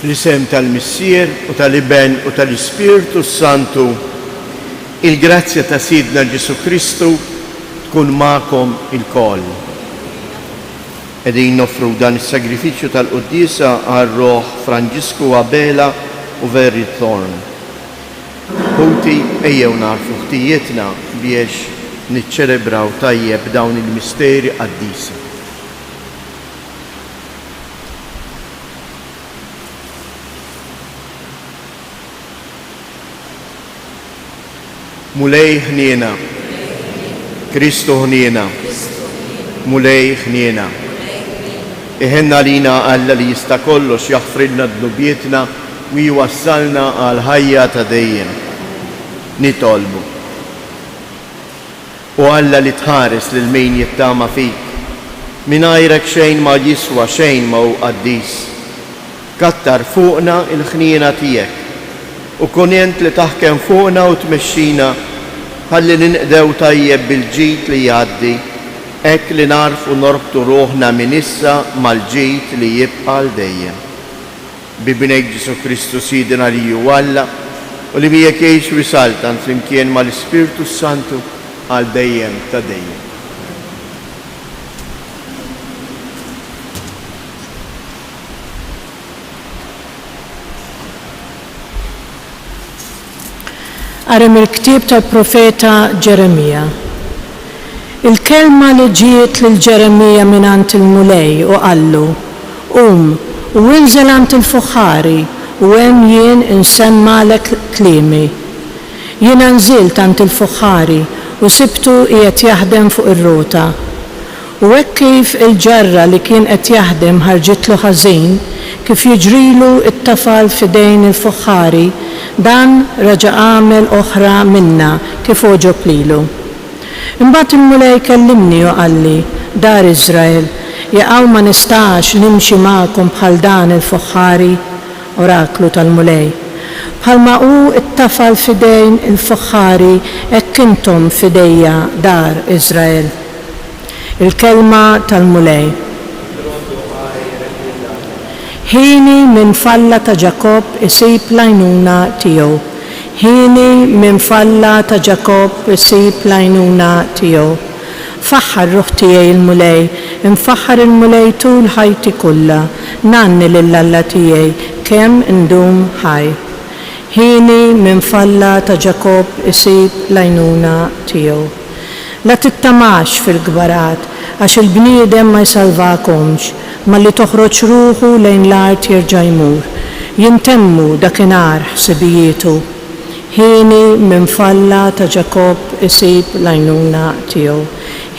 Fl-isem tal-Missier u tal-Iben u tal-Ispirtu Santu, il-grazzja ta' Sidna Ġesu Kristu tkun magħkom il-koll. Qegħdin noffru dan is-sagrifiċċju tal-Qudiesa għar-Roħ Franġisku Abela u Veri Thorn. Ħuti ejjew narfu ħtijietna biex niċċelebraw tajjeb dawn il-misteri qaddisa. Mulej ħniena, Kristu ħniena, mulej ħniena. Iħenna lina Alla li jista' kollox jaħfrilna d-dubjietna u jwassalna għal ħajja ta' dejjem. Nitolbu. U Alla li tħares lil min jittama fik, mingħajrek xejn ma jiswa xejn ma hu qaddis. Kattar fuqna il-ħniena tiegħek u kunent li taħkem fuqna u tmexxina ħalli ninqdew tajjeb bil-ġid li jgħaddi, hekk li narfu norbtu ruħna minn issa mal-ġid li jibqa' l dejjem. Bibnejk Ġesu Kristu Sidina li hu Alla u li miegħek jgħix wisaltan flimkien mal-Ispirtu Santu għal dejjem ta' dejjem. Għarem il-ktib tal-profeta Ġeremija. Il-kelma li ġiet lil Ġeremija minant il-mulej u għallu, u inżel ant il-fuħari u hemm jien insemmalek klimi. Jien nżilt ant il-fuħari u sibtu qiegħed jaħdem fuq ir-rota. U hekk kif il-ġarra li kien qed jaħdem ħarġitlu ħażin, kif jiġrilu it-tafal f'idejn il-fuħari, dan raġa' għamel oħra minna kif oġob lilu. Imbagħad il-mulej kellimni u qalli, dar Iżrael, jaqgħu ma nistax nimxi magħkom bħal dan il-fuħari, oraklu tal-mulej. Bħalma hu it-tafal f'idejn il-fuħari hekk intom f'idejja dar Iżrael. Il-kelma tal-mulej. Ħini minn falla ta' Ġakob isib l-għajnuna tiegħu. Ħini minn falla ta' Ġakob isib l-għajnuna tiegħu. Faħħar ruħ tiegħi il-mulej, infaħħar il-mulej tul ħajti kollha, nanni lill-Alla tiegħi kemm indum ħaj. Ħini minn falla ta' Ġakob isib l-għajnuna tiegħu. La tittamax fil-gbarat, għax il-bniedem ma jsalvakomx, ma li toħroġ ruħu lejn l-art jerġa' jmur. Jintemmu dakinhar ħsibijietu. Ħini minn falla ta' Ġakob isib l-għajnuna tiegħu.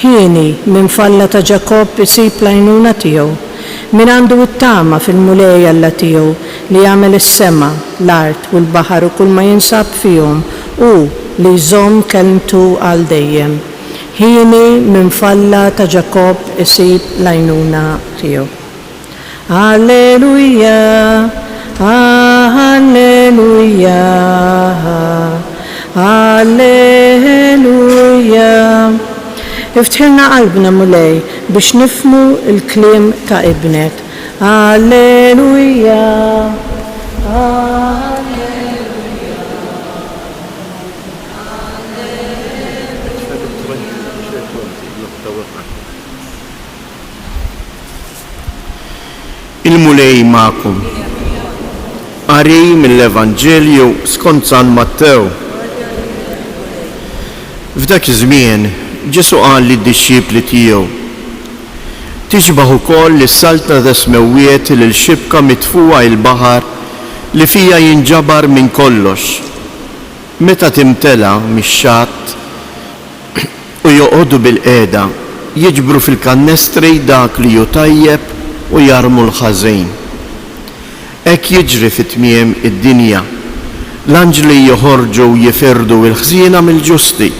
Ħini minn falla ta' Ġakob isib l-għajnuna tiegħu. Min għandu it-tama fil-mulej Alla tiegħu li jagħmel is-sema, l-art u l-baħar u kull ma jinsab fihom u li jżomm kelmtu għal dejjem. Ħini minn falla ta' Ġakob isib l-għajnuna tiegħu. Alleluja, alleluja, alleluja. Iftħilna qalbna mulej biex nifmu il-kliem ta' ibnet. Alleluja, alleluja. Il-mulej magħkom. Qari mill-Evanġelju skont San Mattew. F'dak iż-żmien Ġesu qal lid-dixxipli tiegħu: tixbaħ ukoll is-saltna ta' smewwiet lil xibka mitfuqa il-baħar li fija jinġabar minn kollox. Meta timtela mix-xatt u joqogħdu bil-qiegħda jiġbru fil-kannestri dak li hu tajjeb u jarmu l-ħażin. Hekk jiġri fit-tmiem id-dinja. L-anġli joħorġu u jifirdu l-ħżiena mill-ġusti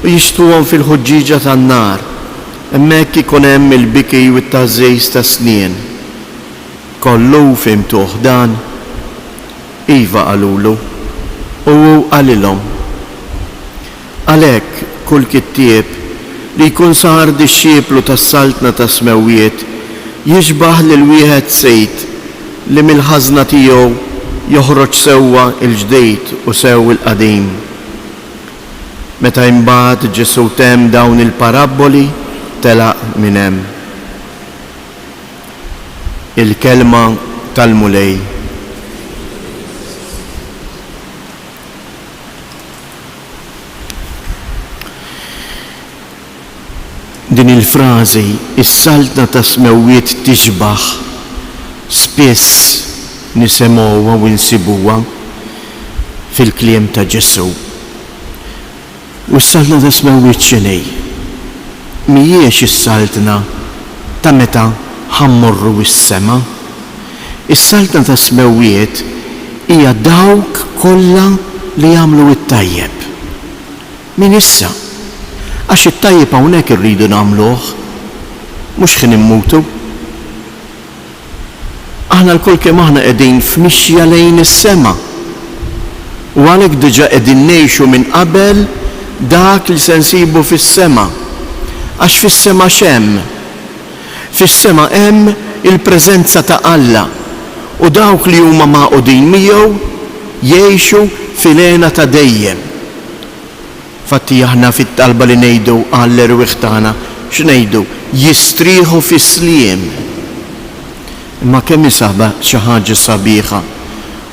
u jixtuhom fil-ħuġġiġa tan-nar. Hemmhekk ikun hemm il-biki u t-tażżejs ta' snien. Kollu fimtuh dan? Iva qalulu u hu qalilhom. Għalhekk kull kittieb li jkun sar dixxieplu tas-saltna ta' smewwiet jiġbaħ lil wieħed sejt li mill-ħażna tiegħu joħroġ sewwa il-ġdid u sew il-qadim. Meta imbagħad Ġesu temm dawn il-parabboli telaq minn hemm. Il-kelma tal-mulej. Din il-frażi is-saltna ta' smewwiet tixbaħ spiss nisemgħuha u nsibuha fil-kliem ta' Ġesu. U s-saltna ta' smewwiet x'inhi? Mhijiex is-saltna ta' meta ħammorru is-sema. Is-saltna ta' smewwiet hija dawk kollha li jagħmlu it-tajjeb. Min issa? Għax it-tajjeb hawnhekk irridu nagħmluh, mhux ħin immutu. Aħna l-kol kemm aħna qegħdin f'mixja lejn is-sema. U għalhekk diġà qegħdin ngħixu minn qabel dak li se nsibu fis-sema. Għax fis-sema x'hemm? Fis-sema hemm il-preżenza ta' Alla u dawk li huma maqudin miegħu jgħixu fil-għena ta' dejjem. Fatti aħna fit-talba li ngħidu għall-erwieħ tagħna x'ngħidu? Jistrieħu fis-sliem. Imma kemm isaba xi ħaġa sabiħa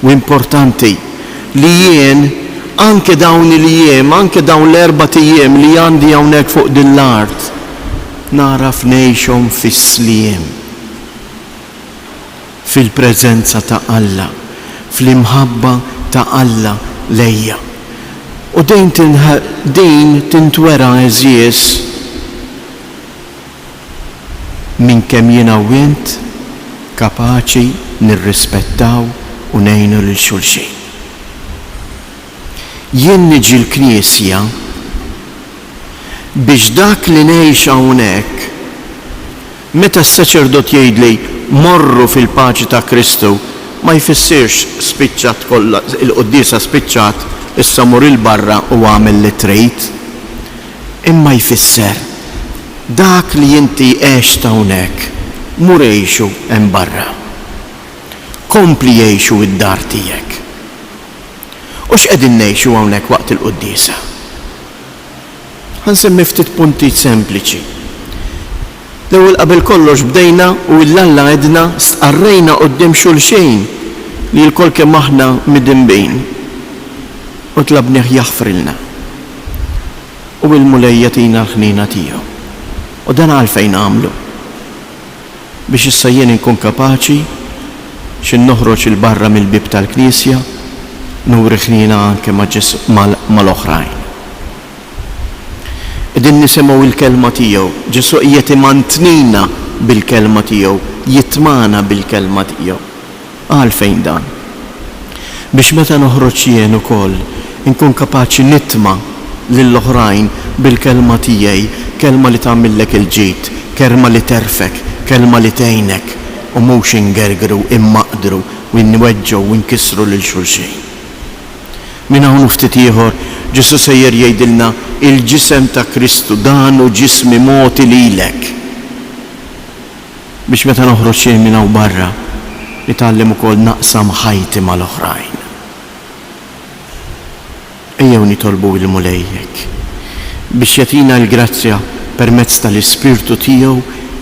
u importanti li jien anke dawn il-jiem, anke dawn l-4 ijiem li għandi hawnhekk fuq din l-art naraf ngħixhom fis-sliem. Fil-preżenza ta' Alla, fl-imħabba ta' Alla lejja. U din tintwera eżies minn kemm jiena wint kapaċi nirrispettaw u ngħinu lil xulxin. Jien niġi l-Knisja biex dak li ngħix hawnhekk meta s-saċerdot jgħidli morru fil-paċi ta' Kristu ma jfissirx spiċċat kollha il-quddiesa spiċċat issa mur il-barra u għamel li trid. Imma jfisser dak li inti għext hawnhekk mur għejxu hemm barra. Kompli jgħixu id-dar tiegħek. U x'qegħdin ngħixu hawnhekk waqt il-quddiesa? Ħansemmi ftit punti sempliċi. L-ewwel qabel kollox bdejna u l-Alla għedna stqarrejna quddiem xulxejn li l-kol kemm aħna midinbin. U tlabnieh jaħfrilna. U l-mulej jagħtina l-ħnina tiegħu. U dan għalfejn għamlu. Biex issa jien inkun kapaċi x'in noħroġ il-barra mill-bib tal-Knisja nuri ħnina anke mal-oħrajn. Qegħdin nisimgħu il-kelma tiegħu, Ġesu qiegħed imantnina bil-kelma tiegħu, jitmana bil-kelma tiegħu. Għalfejn dan? Biex meta noħroġ jien ukoll inkun kapaċi nitma' lill-oħrajn bil-kelma tiegħi, kelma li tagħmillek il-ġid, kelma li terfek, kelma li tgħinek u mhux ingergru, immaqdru u nweġġgħu u nkissru lil xulxejn. Minn hawn ftit ieħor Ġesu sejjer jgħidilna il-ġisem ta' Kristu dan hu ġismi mogħti lilek. Biex meta noħroġ xejn minn hawn barra nitgħallem ukoll naqsam ħajti mal-oħrajn. Ejjew nitolbu l-mulejjek biex jagħtina l-grazzja permezz tal-Ispirtu tiegħu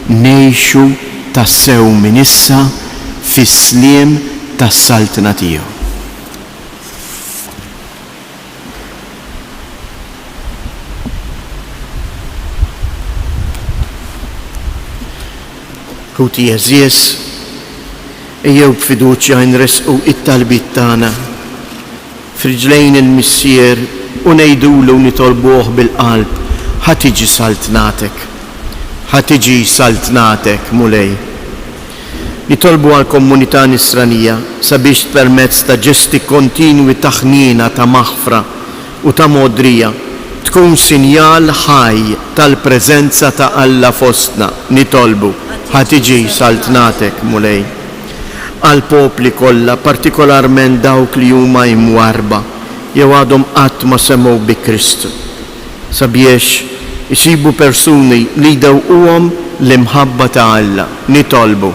ngħixu tassew minn issa fis-sliem tas-saltna tiegħu. Kuti eżies, ejjew b'fiduċja nresqu it-talbiet tagħna f'riġlejn il-Missier u ngħidulu nitolbuh bil-qalb ħadd tiġi saltnatek. Ħadd tiġi saltnatek mulej. Nitolbu għall-komunità nisranija sabiex permezz ta' ġesti kontinwi ta' ħniena ta' maħfra u ta' modrija tkun sinjal ħaj tal-preżenza ta' Alla fostna. Nitolbu ħadd tiġi saltnatek mulej. Għal popli kollha, partikolarment dawk li huma imwarba jew għadhom qatt ma semgħu bi Kristu. Sabiex isibu persuni li jdewquhom l-imħabba ta' Alla. Nitolbu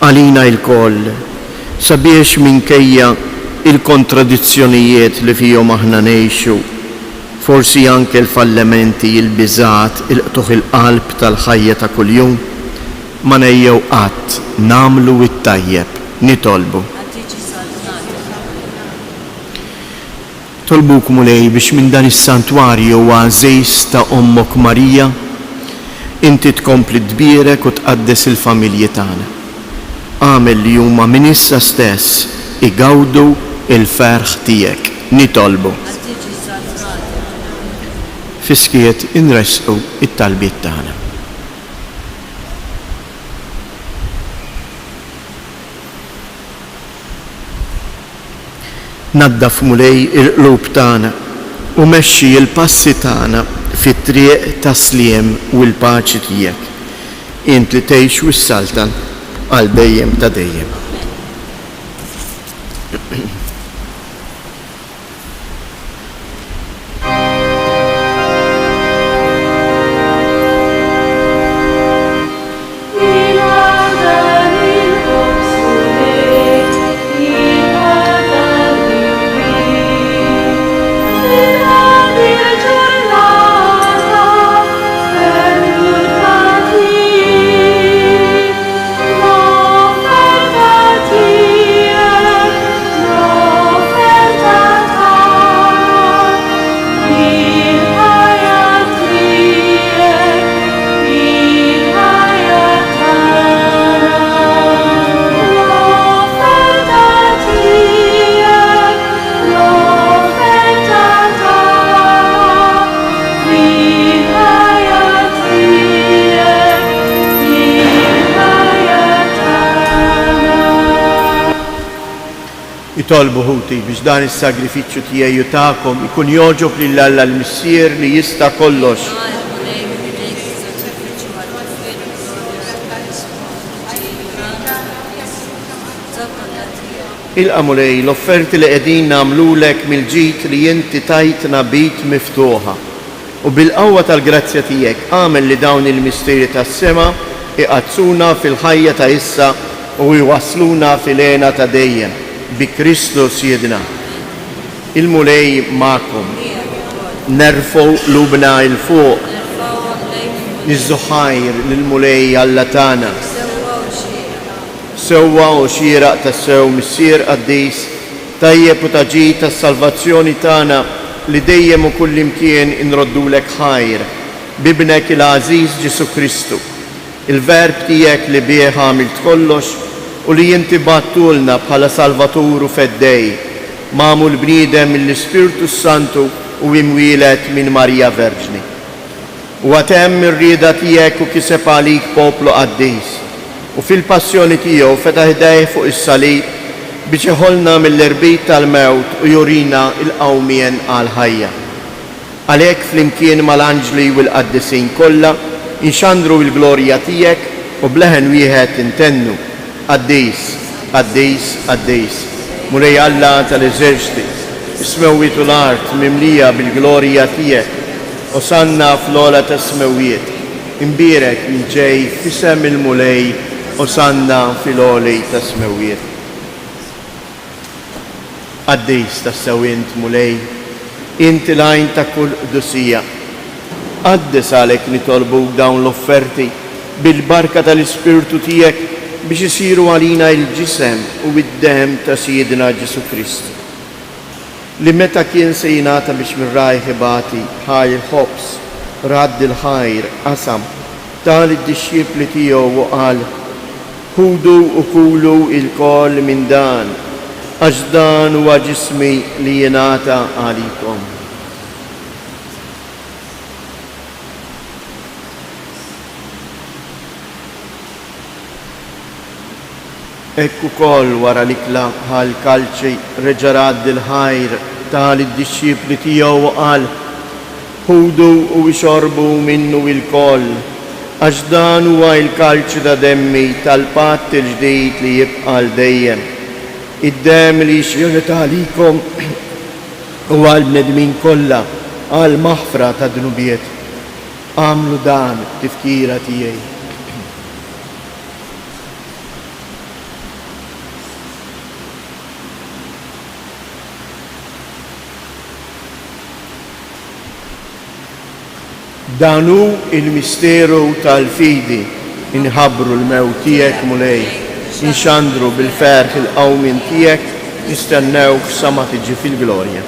għalina il-koll, sabiex minkejja il-kontradizzjonijiet li fihom aħna ngħixu, forsi anke l-fallimenti, il-biżat, il-qtuħ il-qalb tal-ħajja ta' kuljum, ma nejjew qatt namlu it-tajjeb, nitolbu. Tolbuk mulej biex minn dan is-santwarju għażejs ta' Ommok Marija, inti tkompli tbierek u tqaddes il-familji tagħna. Għamel li huma minn issa stess igawdu il-ferħ tiegħek, nitolbu. Fiskiet inresqu it-talbiet tagħna. Naddaf mulej il-qlub tagħna u mexxi il-passi tagħna fit-triq tas-sliem u l-paċi tiegħek. Int li tgħix wis-saltan għal dejjem ta' dejjem. Tolbu ħuti biex dan is-sagrifiċċju tiegħi tagħkom ikun joġob lil Alla l-Missier li jista' kollox. Il-qamulej l-offerti li qegħdin nagħmlulek mill-ġid li inti tajtna bit miftuħa. U bil-qawwa tal-grazzja tiegħek għamel li dawn il-mistieri tas-sema iqazzuna fil-ħajja ta' issa u jwassluna fil-għena ta' dejjem. Bi Kristus jedna. Il-mulej ma'kom. Nerfgħu qlubna il-fuq. Niżżuħajr lill-mulej Alla tagħna. Sewwa u xieraq tas-sew missier qaddis tajjeb u taġid tas-salvazzjoni tagħna li dejjem u kull imkien inroddulek ħajr bibnek il-għażiż Ġesu Kristu. Il-verb tiegħek li bih għamilt kollox u li jinti battulna bħala Salvatur u feddej, magħmul bniedem mill-Ispiritu Santu u imwielet minn Marija Verġni. U għatemm ir-rieda tiegħek u kiseb għalik poplu qaddis, u fil-passjoni tiegħu fetaħ idejh fuq is-salib biex iħolna mill-irbit tal-mewt u jurina il-qawmien għal-ħajja. Għalhekk flimkien mal-anġli u l-qaddisin kollha inxandru l-glorja tiegħek u bleħen wieħed intennu. Qaddis, qaddis, qaddis, mulej Alla tal-eżerċti, ismewwiet u l-art mimlija bil-glorja tiegħek, osanna fl-ola ta' smewiet, imbierek minn ġej fisem il-mulej, osanna fil-oli ta' smewiet. Qaddis ta' sewint mulej, inti lajn ta' kull qdusija. Qaddis għalek nitolbu dawn l-offerti bil-barka tal-Ispirtu tiegħek biex isiru għalina il-ġisem u id-dehem ta' Siedna Ġesu Kristu. Li meta kien se jingħata biex mir-rajħ ibati ħaj il-ħobs, radd il-ħajr, qasam, tal id-dixxiepli tiegħu u qal: ħudu u kulu il-koll minn dan, għax dan huwa ġismi li jingħata għalikom. Ekku koll wara l-ikla ħal-kalċi reġarad il-ħajr tal id-dixxiepli tiegħu u qal: ħudu u xorbu minnu il-koll, għax dan huwa l-kalċi ta' demmi tal-patt il-ġdid li jibqa' dejjem. Id-demm li xjiret għalikom u għal-bnedmin kollha għal maħfra ta' dnubiet. Għamlu dan tifkira tiegħi. Danu il-misteru tal-fidi inħabru l-mewt tiegħek mulej, inxandru bil-ferħ il-qawmin tiegħek, nistennewk sama tiġi fil-glorja.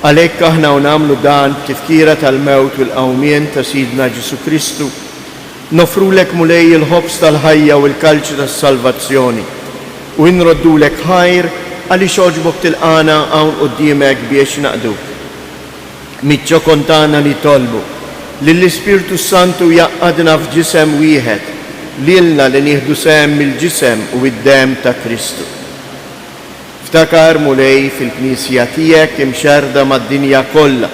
Għalhekk aħna nagħmlu dan tifkira tal-mewt u l-qawmien ta' Sidna Ġesu Kristu, nofrulek mulej il-ħobs tal-ħajja u l-kalċi tas-salvazzjoni u nroddulek ħajr għaliex oġbok tilqana hawn quddiemek biex naqduk. Miċċo kontana li tolbu li l-Ispirtu Santu jaqqadna f'ġisem wieħed lilna li nieħdu sehem mill-ġisem u id-dem ta' Kristu. Ftakar mulej fil-Knisja tiegħek imxerda mad-dinja kollha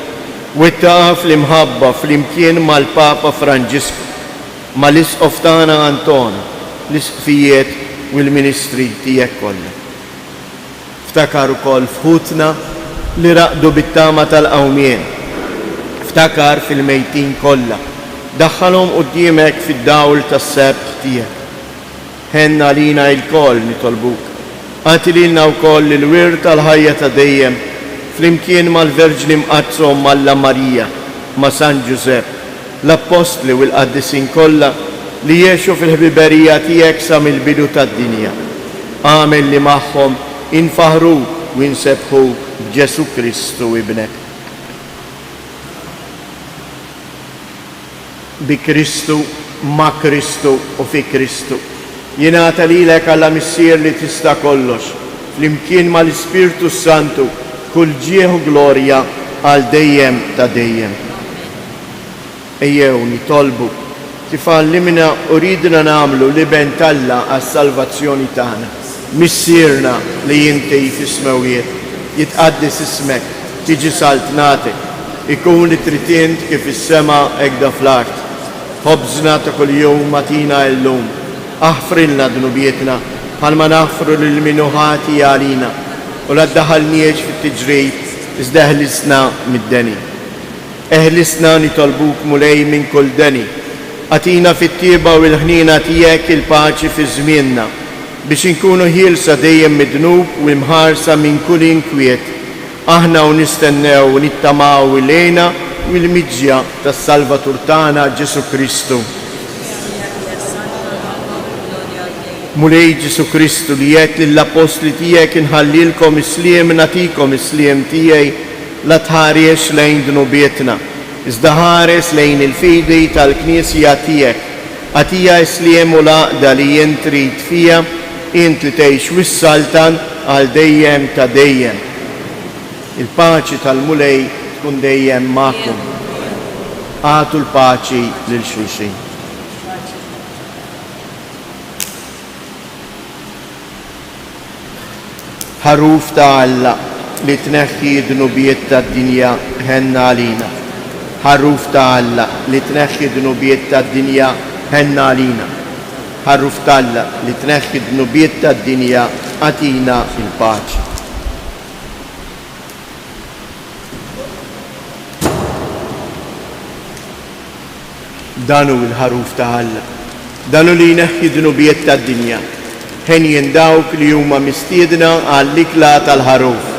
u ittaqaf l-imħabba fl-imkien mal-Papa Franġisku, mal-Isqof tagħna Antona, l-isqfijiet u l-ministri tiegħek kollha. Ftakar ukoll f'ħutna li raqdu bit-tama tal-qawmien. Ftakar fil-mejtin kollha, daħħalhom quddiemek fid-dawl tas-sebħ tiegħek. Ħenna lina l-koll nitolbuk, għati lilna wkoll il-wir tal-ħajja ta' dejjem flimkien mal-Verġni mqazzhom Malla Marija, ma' San Ġusepp, l-Apostli u l-Qaddisin kollha li jgħixu fil-ħbiberija tiegħek sa mill-bidu tad-dinja. Għamel li magħhom infaħruk u insebħuk b'Ġesu Kristu ibnek. Bi Kristu, ma' Kristu u fi Kristu. Jingħata lilek Alla missier li tista' kollox, flimkien mal-Ispirtu Santu, kull ġieħu glorja għal dejjem ta' dejjem. Ejjew nitolbu kif għallimna u ridna nagħmlu li ben Alla għas-salvazzjoni tagħna. Missierna li jinti fis-smawiet, jitqaddis ismek, tiġi saltnatek, ikun li tritint kif is-sema hekk fl-art. Ħobżna ta' kuljum matina llum, aħfrilna dnubietna bħalma naħfru lil minu ħati għalina u la ddaħalniex fit-tiġrib iżda eħlisna mid-deni. Eħlisna nitolbuk mulej minn kull deni, għatina fit-tieba u l-ħnina tiegħek il-paċi fi żmienna biex inkunu ħielsa dejjem midnub u mħarsa minn kull inkwiet. Aħna u nistennew u nittamaw ilejna u l-miġja tas-Salvatur tagħna Ġesu Kristu. Mulej Ġesu Kristu li jgħid lill-Apostli tiegħek inħallilkom isliem nagħtikom isliem tiegħi la tħares lejn dnubietna, iżda ħares lejn il-fidi tal-Knisja tiegħek. Għatija isliem u laqda li jien trid fija, int li tgħix wis-saltan għal dejjem ta' dejjem. Il-paċi tal-mulej tkun dejjem magħkom. Għatu l-paċi lil xulxin. Ħaruf ta' Alla li tneħħi dnubiet tad-dinja ħenna għalina. Ħaruf ta' Alla li tneħħi dnubiet tad-dinja ħenna għalina. Ħaruf ta' Alla li tneħħi dnubiet tad-dinja għatina il-paċi. Danu il-ħaruf ta' Alla, danu li jneħħi dnubiet tad-dinja. Ħen jindawk li huma mistiedna għall-ikla tal-ħaruf.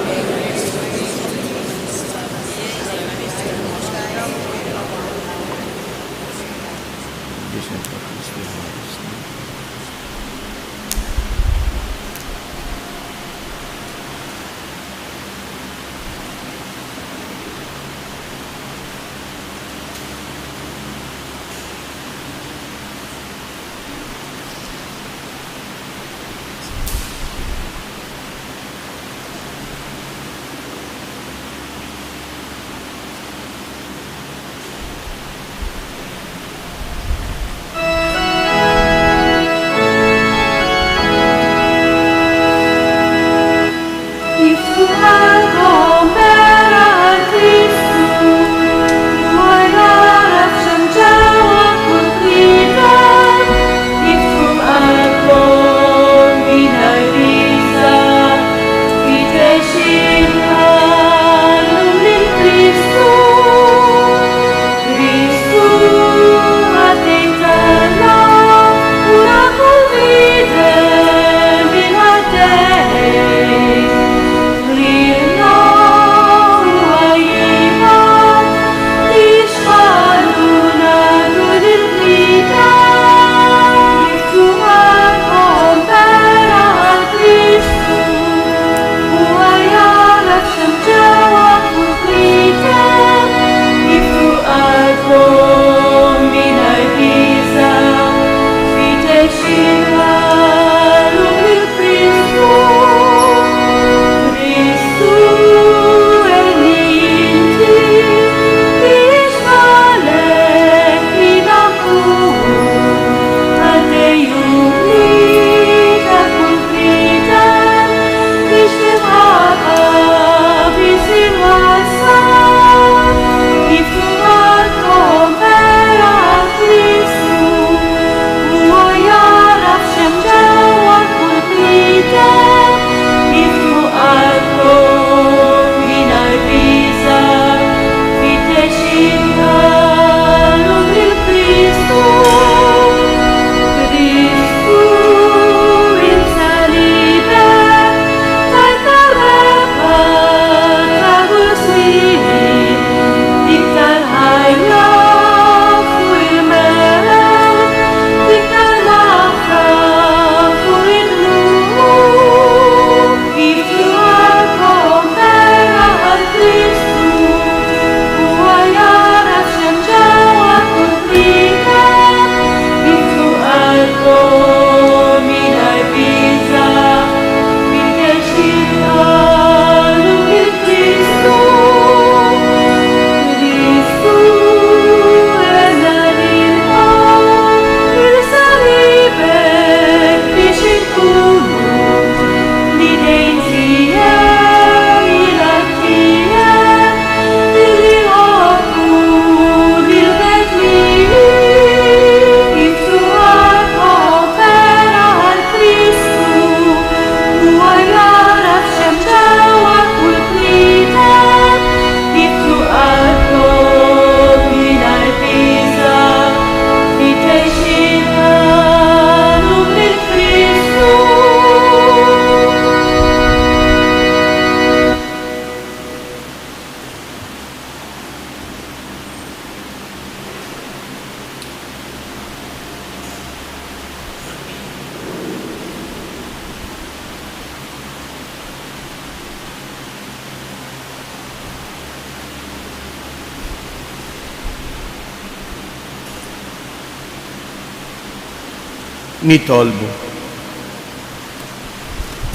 nitolbu.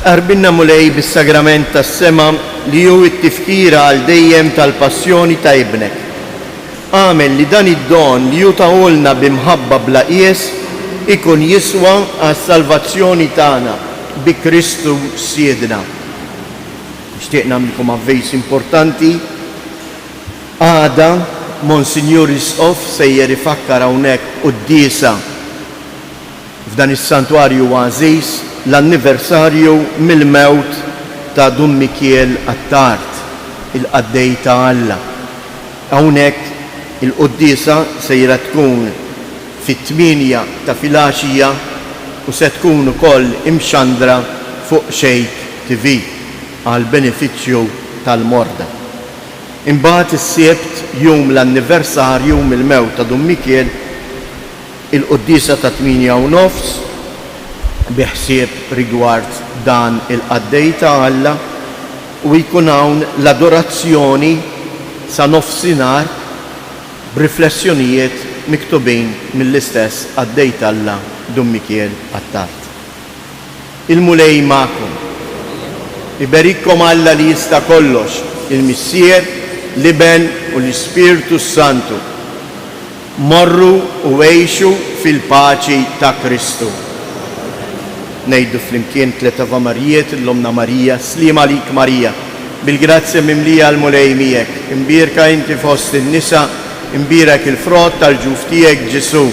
Arbinna mulej bis-sagrament tas-sema li hu t-tifkira għal dejjem tal-passjoni ta' ibnek. Għamel li dan id-don li hu tagħolna bimħabba bla qies ikun jiswa għas-salvazzjoni tagħna bi Kristu siedna. Nixtieq nagħmilkom avvejs importanti. Għada Monsignor Isqof sejjer ifakkar hawnhekk qudiesa f'dan is-santwarju għażiż l-anniversarju mill-mewt ta' Dun Mikiel Attart, il-qaddej ta' Alla. Hawnhekk il-qudiesa sejra tkun fit-8 ta' filgħaxija u se tkun ukoll imxandra fuq Xejk TV għal benefiċċju tal-morda. Imbagħad is-Sibt jum l-anniversarju mill-mewt ta' Dun Mikiel il-qudiesa ta' 8:30 biħsieb rigward dan il-qaddej ta' Alla u jkun hawn l-adorazzjoni sa nofsinhar b'riflessjonijiet miktubin mill-istess qaddej ta' Alla Dun Mikiel Attart. Il-mulej magħkom. Iberikkom Alla li jista' kollox, il-Missier, l-Iben u l-Ispiritu Santu. Morru u għejxu fil-paċi ta' Kristu. Nejdu flimkien 3 Ava Marijiet l-Omna Marija, Slima lik Marija, bil-grazzja mimlija l-mulej miegħek, imbirka inti fost in-nisa, imbirek il-frott tal-ġuf tiegħek Ġesu.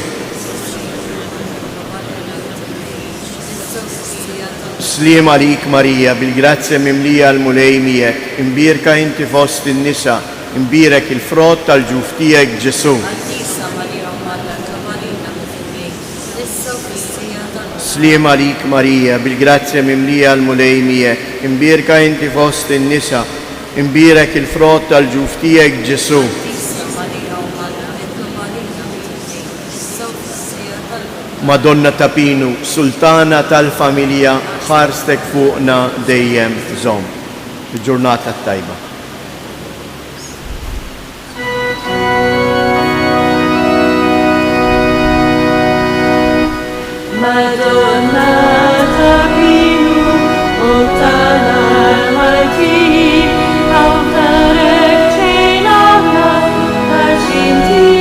Slima lik Marija, bil-grazzja mimlija l-mulej miegħek, imbirka inti fost in-nisa, imbirek il-frott tal-ġuf tiegħek Ġesu. Slima lik Marija, bil-grazzja mimlija l-mulej miegħek, imbirka inti fost in-nisa, imbirek il-frott tal-ġuf tiegħek Ġesu. Madonna ta' Pinu, Sultana tal-familja, ħarstek fuqna dejjem żomm. Il-ġurnata tajba. Madonna ta' Pinu, Sultana tal-familja, ħarstek fuqna dejjem żomm.